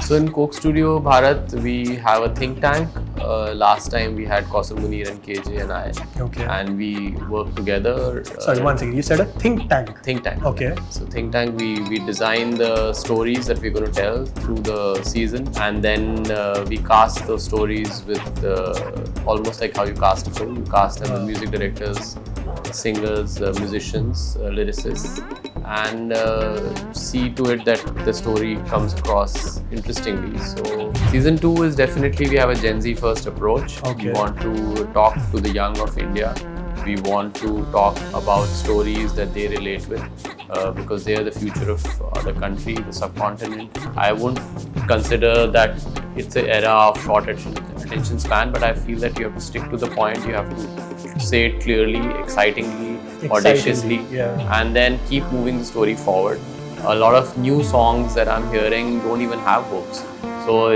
So in Coke Studio Bhaarat, we have a think tank. Last time we had Kausar Munir and KJ and I. Okay. And we worked together. Sorry, one second. You said a think tank. Think tank. Okay. So think tank, we design the stories that we're going to tell through the season, and then we cast those stories with almost like how you cast a film. You cast them with music directors, singers, musicians, lyricists, and see to it that the story comes across interestingly. So season 2 is definitely, we have a Gen Z first approach. Okay. We want to talk to the young of India. We want to talk about stories that they relate with because they are the future of the country, the subcontinent. I wouldn't consider that it's an era of short attention span, but I feel that you have to stick to the point. You have to say it clearly, excitingly, audaciously, and then keep moving the story forward. A lot of new songs that I'm hearing don't even have hooks. So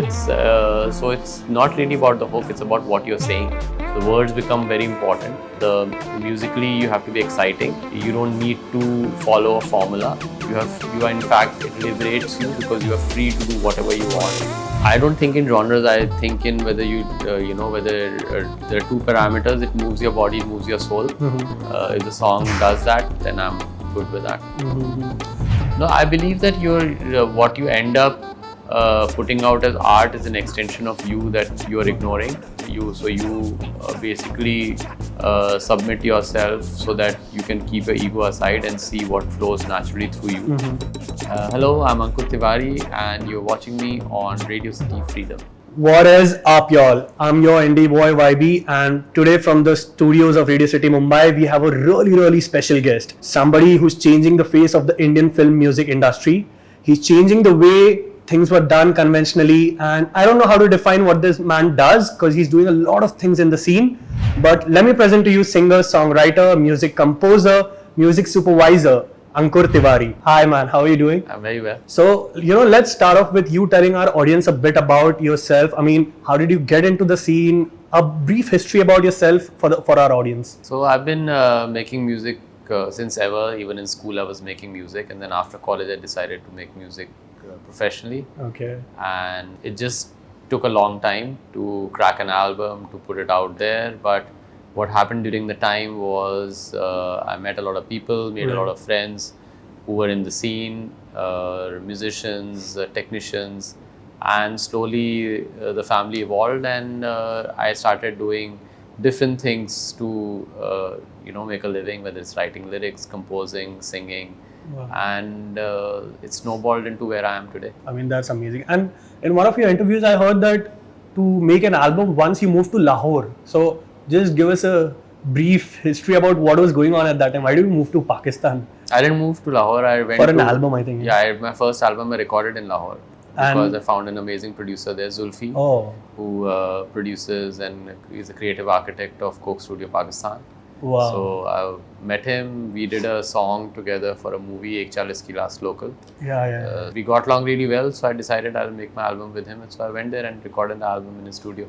it's not really about the hook, it's about what you're saying. The words become very important. Musically, you have to be exciting. You don't need to follow a formula. You are in fact, it liberates you because you are free to do whatever you want. I don't think in genres. I think in whether whether there are two parameters. It moves your body, it moves your soul. If the song does that, then I'm good with that. No, I believe that what you end up putting out as art is an extension of you that you are ignoring. You basically submit yourself so that you can keep your ego aside and see what flows naturally through you. Hello, I'm Ankur Tewari and you're watching me on Radio City Freedom. What is up, y'all? I'm your indie boy YB, and today from the studios of Radio City Mumbai, we have a really special guest. Somebody who's changing the face of the Indian film music industry. He's changing the way things were done conventionally, and I don't know how to define what this man does because he's doing a lot of things in the scene. But let me present to you singer, songwriter, music composer, music supervisor, Ankur Tewari. Hi man, how are you doing? I'm very well. So, let's start off with you telling our audience a bit about yourself. I mean, how did you get into the scene? A brief history about yourself for our audience. So I've been making music since ever. Even in school I was making music, and then after college I decided to make music professionally. Okay. And it just took a long time to crack an album, to put it out there. But what happened during the time was I met a lot of people, made a lot of friends who were in the scene, musicians, technicians, and slowly the family evolved, and I started doing different things to make a living, whether it's writing lyrics, composing, singing. Wow. And it snowballed into where I am today. I mean, that's amazing. And in one of your interviews, I heard that to make an album, once you moved to Lahore. So just give us a brief history about what was going on at that time. Why did you move to Pakistan? I didn't move to Lahore. I went for an album, I think. Yeah, my first album I recorded in Lahore because I found an amazing producer there, Zulfi, who produces and is a creative architect of Coke Studio Pakistan. Wow. So I met him, we did a song together for a movie, Ek Chalis Ki Last Local. Yeah. We got along really well, so I decided I'll make my album with him, and so I went there and recorded the album in his studio.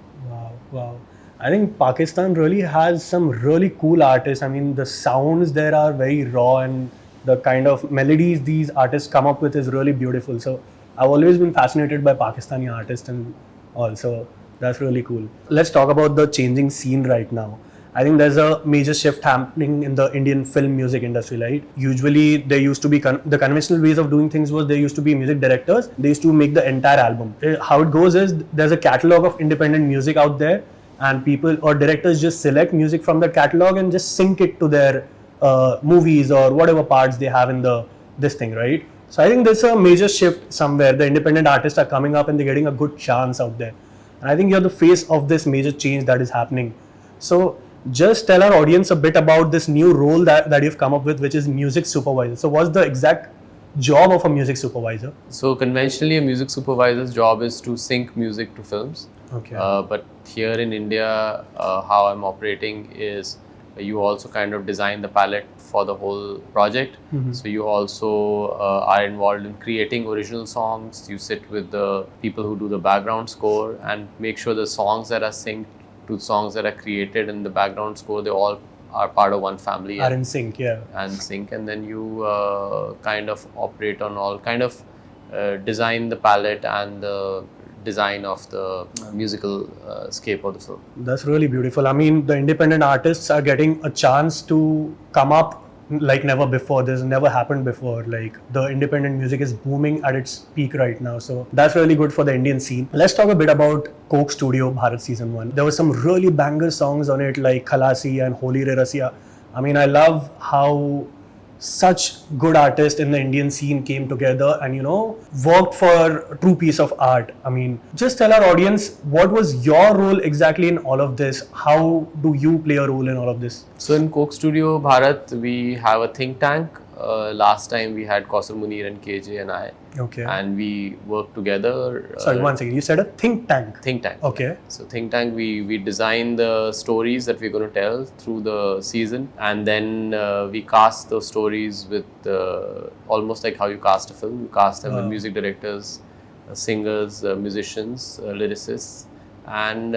Wow. I think Pakistan really has some really cool artists. I mean, the sounds there are very raw, and the kind of melodies these artists come up with is really beautiful. So I've always been fascinated by Pakistani artists, and also that's really cool. Let's talk about the changing scene right now. I think there's a major shift happening in the Indian film music industry, right? Usually there used to be, the conventional ways of doing things was there used to be music directors. They used to make the entire album. How it goes is there's a catalog of independent music out there, and people or directors just select music from that catalog and just sync it to their movies or whatever parts they have in this thing, right? So I think there's a major shift somewhere. The independent artists are coming up and they're getting a good chance out there. And I think you're the face of this major change that is happening. So just tell our audience a bit about this new role that you've come up with, which is music supervisor. So what's the exact job of a music supervisor? So conventionally a music supervisor's job is to sync music to films. Okay. But here in India, how I'm operating is you also kind of design the palette for the whole project. So you also are involved in creating original songs. You sit with the people who do the background score and make sure the songs that are synced to songs that are created in the background score, they all are part of one family. Are in sync, yeah. And sync, and then you kind of operate on all kind of design the palette and the design of the musical scape of the film. That's really beautiful. I mean, the independent artists are getting a chance to come up like never before. This never happened before. Like, the independent music is booming at its peak right now. So that's really good for the Indian scene. Let's talk a bit about Coke Studio Bhaarat Season 1. There were some really banger songs on it, like Khalasi and Holi Re Rasiya. I mean, I love how such good artists in the Indian scene came together and, worked for a true piece of art. I mean, just tell our audience, what was your role exactly in all of this? How do you play a role in all of this? So in Coke Studio Bharat, we have a think tank. Last time we had Kausar Munir and KJ and I. Okay. And we worked together. Sorry, one second. You said a think tank. Think tank. Okay. Yeah. So think tank, we design the stories that we're going to tell through the season, and then we cast those stories with almost like how you cast a film. You cast them with music directors, singers, musicians, lyricists, and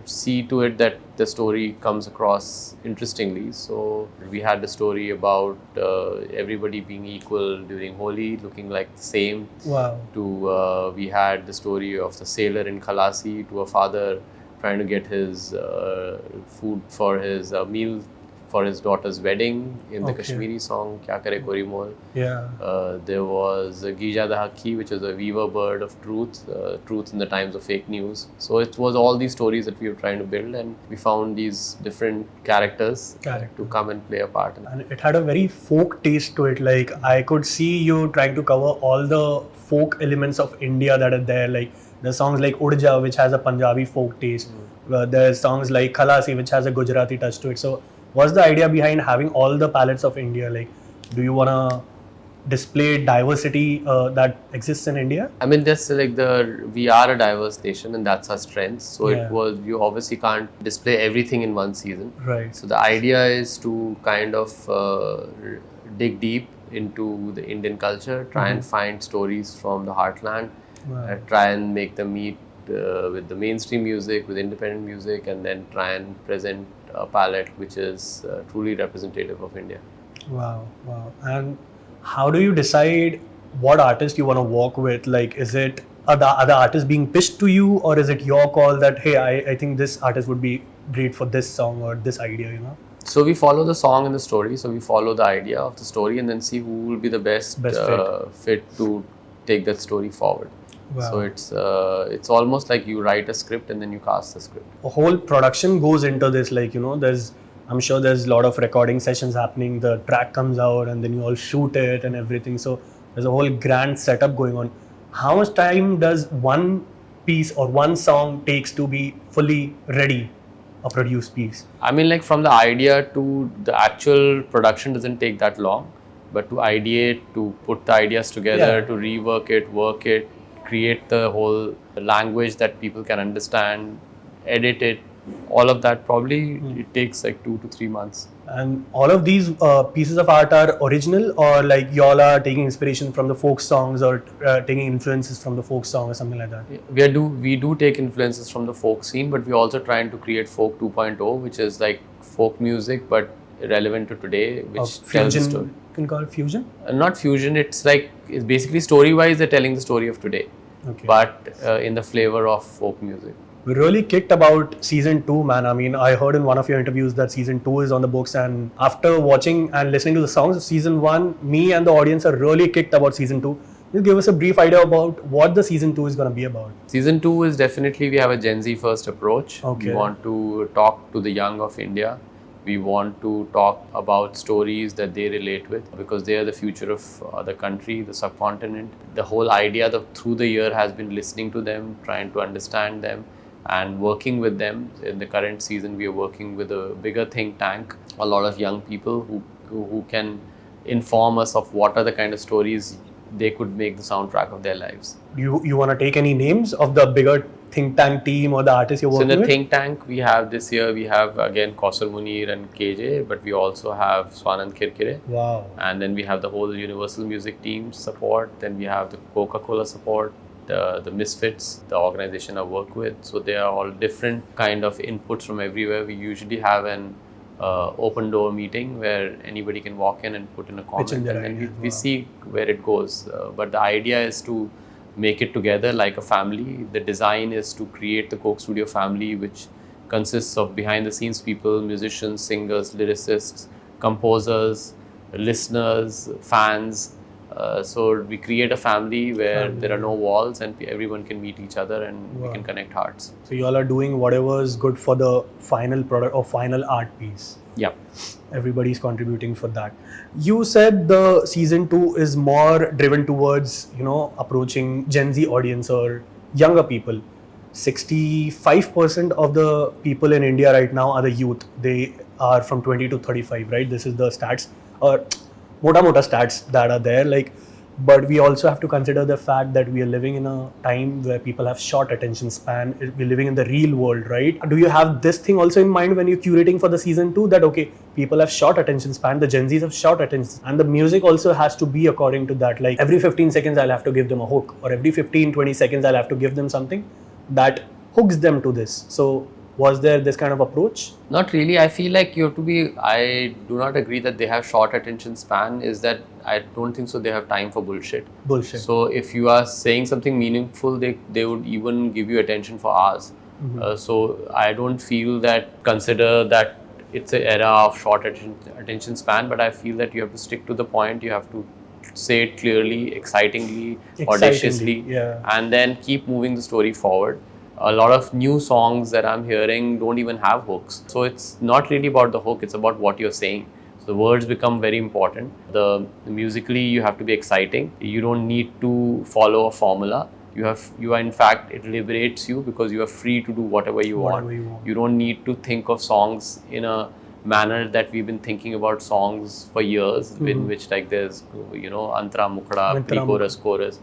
see to it that the story comes across interestingly. So we had the story about everybody being equal during Holi, looking like the same. Wow. To we had the story of the sailor in Khalasi, to a father trying to get his food for his meal for his daughter's wedding in the Kashmiri song Kya Kare Kori Mol. Yeah. There was Gija the Haki, which is a weaver bird of truth, truth in the times of fake news. So it was all these stories that we were trying to build, and we found these different characters to come and play a part. And it had a very folk taste to it. Like, I could see you trying to cover all the folk elements of India that are there. Like, there's songs like Urja, which has a Punjabi folk taste. There's songs like Khalasi, which has a Gujarati touch to it. So what's the idea behind having all the palettes of India? Like, do you want to display diversity that exists in India? I mean, that's like we are a diverse nation, and that's our strength. So you obviously can't display everything in one season. Right. So the idea is to kind of dig deep into the Indian culture, try and find stories from the heartland, try and make them meet with the mainstream music, with independent music, and then try and present a palette which is truly representative of India. Wow. And how do you decide what artist you want to work with? Like, is it the other artists being pitched to you, or is it your call that, hey, I think this artist would be great for this song or this idea, So we follow the song and the story. So we follow the idea of the story and then see who will be the best fit to take that story forward. Wow. So it's almost like you write a script and then you cast the script. A whole production goes into this. Like, I'm sure there's a lot of recording sessions happening. The track comes out and then you all shoot it and everything. So there's a whole grand setup going on. How much time does one piece or one song takes to be fully ready, a produced piece? I mean, like, from the idea to the actual production doesn't take that long, but to ideate, to put the ideas together, to rework it, work it, create the whole language that people can understand, edit it, all of that probably it takes like 2 to 3 months. And all of these pieces of art are original, or like y'all are taking inspiration from the folk songs or taking influences from the folk song or something like that? We do take influences from the folk scene, but we're also trying to create folk 2.0, which is like folk music but relevant to today, which tells the story. You can call it fusion? Not fusion, it's basically story-wise they're telling the story of today, but in the flavor of folk music. We're really kicked about season 2, man. I mean, I heard in one of your interviews that season 2 is on the books, and after watching and listening to the songs of season 1, me and the audience are really kicked about season 2. Just give us a brief idea about what the season 2 is going to be about. Season 2 is definitely, we have a Gen Z first approach. We want to talk to the young of India. We want to talk about stories that they relate with, because they are the future of the country, the subcontinent. The whole idea through the year has been listening to them, trying to understand them, and working with them. In the current season, we are working with a bigger think tank, a lot of young people who can inform us of what are the kind of stories they could make the soundtrack of their lives. You want to take any names of the bigger think tank team or the artists you're working with? So in the think tank, we have this year, we have again Kausar Munir and KJ, but we also have Swanand Kirkire. Wow. And then we have the whole Universal Music team support. Then we have the Coca-Cola support, the Misfits, the organization I work with. So they are all different kind of inputs from everywhere. We usually have an open door meeting where anybody can walk in and put in a comment, in their and then ideas. we see where it goes. But the idea is to make it together like a family. The design is to create the Coke Studio family, which consists of behind the scenes people, musicians, singers, lyricists, composers, listeners, fans. So we create a family where there are no walls and everyone can meet each other and we can connect hearts. So you all are doing whatever is good for the final product or final art piece. Yeah. Everybody's contributing for that. You said the season 2 is more driven towards, approaching Gen Z audience or younger people. 65% of the people in India right now are the youth. They are from 20 to 35, right? This is the stats or mota stats that are there. But we also have to consider the fact that we are living in a time where people have short attention span. We're living in the real world, right? Do you have this thing also in mind when you're curating for the season 2 that, okay, people have short attention span, the Gen Zs have short attention, and the music also has to be according to that. Like every 15 seconds, I'll have to give them a hook, or every 15, 20 seconds, I'll have to give them something that hooks them to this. So was there this kind of approach? Not really. I feel like you have to be, I do not agree that they have short attention span, is that I don't think so they have time for bullshit. So if you are saying something meaningful, they would even give you attention for hours. So I don't feel that, consider that it's an era of short attention span, but I feel that you have to stick to the point. You have to say it clearly, excitingly, audaciously, and then keep moving the story forward. A lot of new songs that I'm hearing don't even have hooks. So it's not really about the hook, it's about what you're saying. So the words become very important. Musically, you have to be exciting. You don't need to follow a formula. You are in fact, it liberates you because you are free to do whatever you want. You don't need to think of songs in a manner that we've been thinking about songs for years, in which like there's antara, mukhada, pre-chorus, chorus.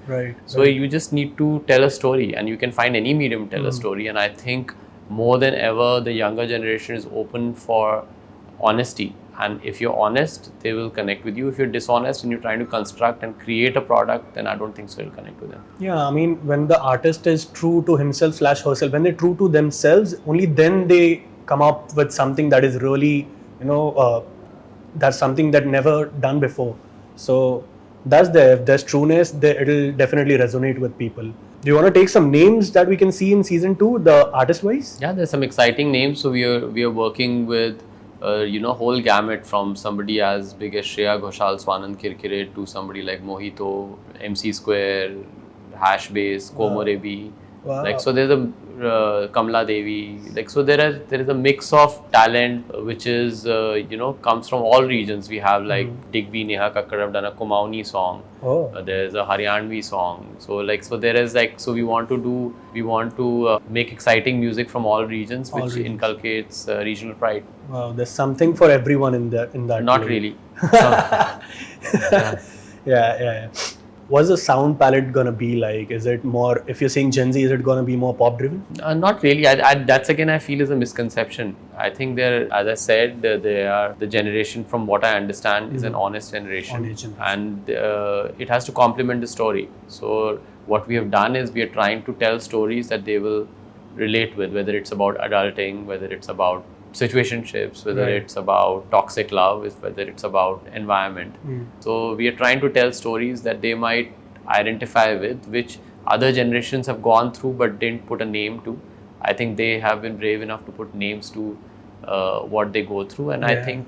So you just need to tell a story, and you can find any medium to tell a story. And I think more than ever, the younger generation is open for honesty. And if you're honest, they will connect with you. If you're dishonest and you're trying to construct and create a product, then I don't think so you'll connect with them. Yeah, I mean, when the artist is true to himself/herself, when they're true to themselves, only then they come up with something that is really, that's something that never done before. So if there's trueness, it'll definitely resonate with people. Do you want to take some names that we can see in season 2, the artist wise? Yeah, there's some exciting names. So we are working with whole gamut, from somebody as big as Shreya Ghoshal, Swanand Kirkire, to somebody like Mohito, MC Square, Hash Base, Komorebi. So there's a Kamala Devi. So there is a mix of talent which is comes from all regions. We have like Digby, Neha Kakkar have done a Kumaoni song. There's a Haryanvi song. So there is we want to make exciting music from all regions, which inculcates regional pride. Wow, there's something for everyone in that. Not really. Yeah. What's the sound palette gonna be like? Is it more, if you're saying Gen Z, is it gonna be more pop driven? Not really. That's again, I feel, is a misconception. I think they're, as I said, they are the generation, from what I understand, is an honest generation. And it has to complement the story. So what we have done is we are trying to tell stories that they will relate with, whether it's about adulting, whether it's about situationships, whether it's about toxic love, whether it's about environment. So we are trying to tell stories that they might identify with, which other generations have gone through but didn't put a name to. I think they have been brave enough to put names to what they go through, and I think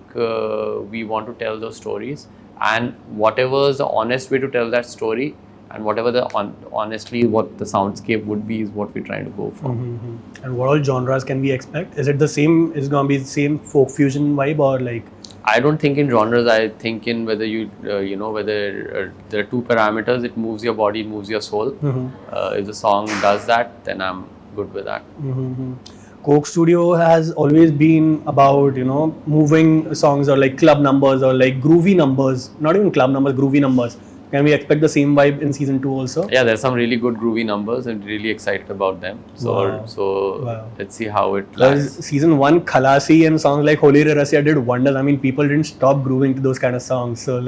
we want to tell those stories, and whatever is the honest way to tell that story, and whatever honestly what the soundscape would be, is what we're trying to go for. And what all genres can we expect? Is it the same? Is it going to be the same folk fusion vibe, or like? I don't think in genres. I think in whether whether there are two parameters. It moves your body, it moves your soul. If the song does that, then I'm good with that. Coke Studio has always been about, moving songs, or like club numbers, or like groovy numbers. Not even club numbers, groovy numbers. Can we expect the same vibe in season 2 also? Yeah, there's some really good groovy numbers, and really excited about them. So let's see how it lands. Season 1, Khalasi and songs like Holi Re Rasiya did wonders. I mean, people didn't stop grooving to those kind of songs. So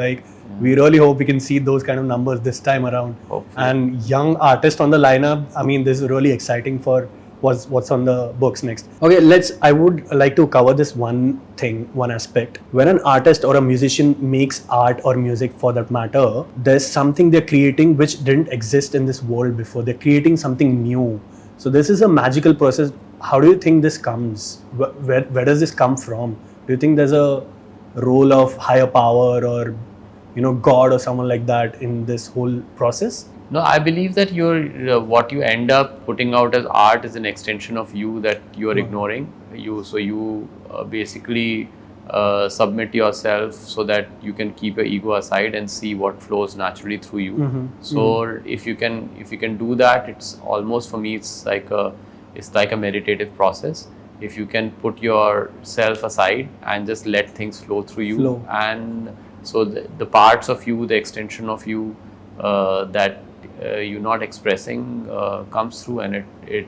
we really hope we can see those kind of numbers this time around. Hopefully. And young artists on the lineup, I mean, this is really exciting for what's on the books next. Okay, I would like to cover this one thing, one aspect. When an artist or a musician makes art or music for that matter, there's something they're creating which didn't exist in this world before. They're creating something new. So this is a magical process. How do you think this comes? Where does this come from? Do you think there's a role of higher power or God or someone like that in this whole process? No, I believe that what you end up putting out as art is an extension of you that you are ignoring. You basically submit yourself so that you can keep your ego aside and see what flows naturally through you. So if you can do that, it's almost, for me, it's like a meditative process. If you can put yourself aside and just let things flow through you, and so the parts of you, the extension of you that you're not expressing comes through, and it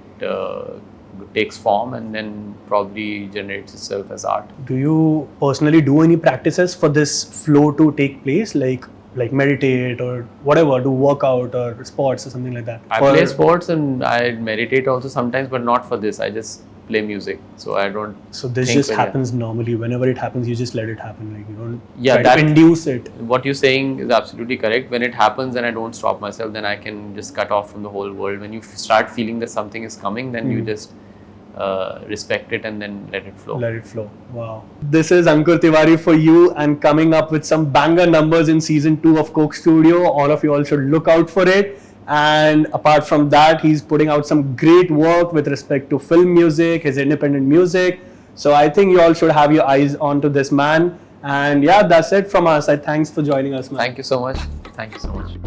takes form and then probably generates itself as art. Do you personally do any practices for this flow to take place, like meditate or whatever, do workout or sports or something like that? I play sports and I meditate also sometimes, but not for this. I just play music, so I don't. So this just happens normally. Whenever it happens, you just let it happen. Like you don't try to induce it. What you're saying is absolutely correct. When it happens and I don't stop myself, then I can just cut off from the whole world. When you start feeling that something is coming, then you just respect it and then let it flow. Let it flow. Wow. This is Ankur Tewari for you, and coming up with some banger numbers in season 2 of Coke Studio. All of you all should look out for it. And apart from that, he's putting out some great work with respect to film music, his independent music. So I think you all should have your eyes onto this man. And yeah, that's it from us. Thanks for joining us, man. Thank you so much. Thank you so much.